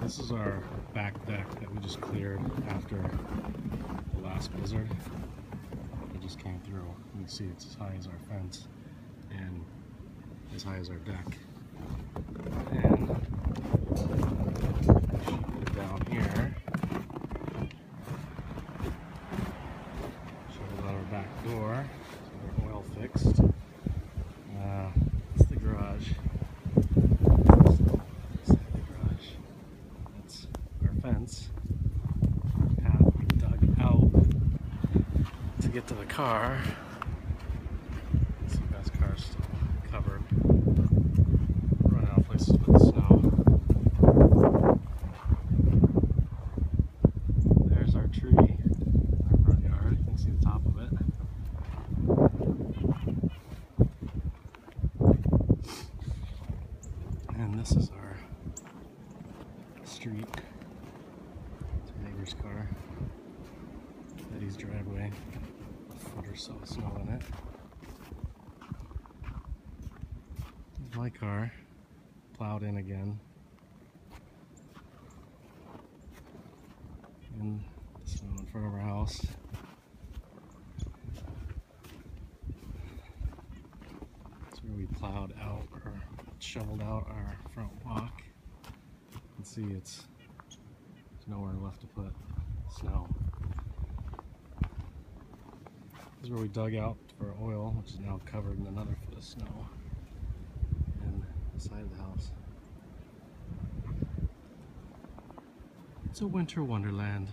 This is our back deck that we just cleared after the last blizzard. It just came through. You can see it's as high as our fence and as high as our deck. And put it down here. Show it on our back door. So we're oil fixed. That's the garage. Fence path we dug out to get to the car. See, Beth's car's still covered. Running out of places with the snow. There's our tree in our front yard. You can see the top of it. And this is our street. Neighbor's car, Eddie's driveway, a foot or so of snow in it. There's my car, plowed in again, and the snow in front of our house. That's where we plowed out or shoveled out our front walk. You can see it's there's nowhere left to put snow. This is where we dug out for oil, which is now covered in another foot of snow. And the side of the house. It's a winter wonderland.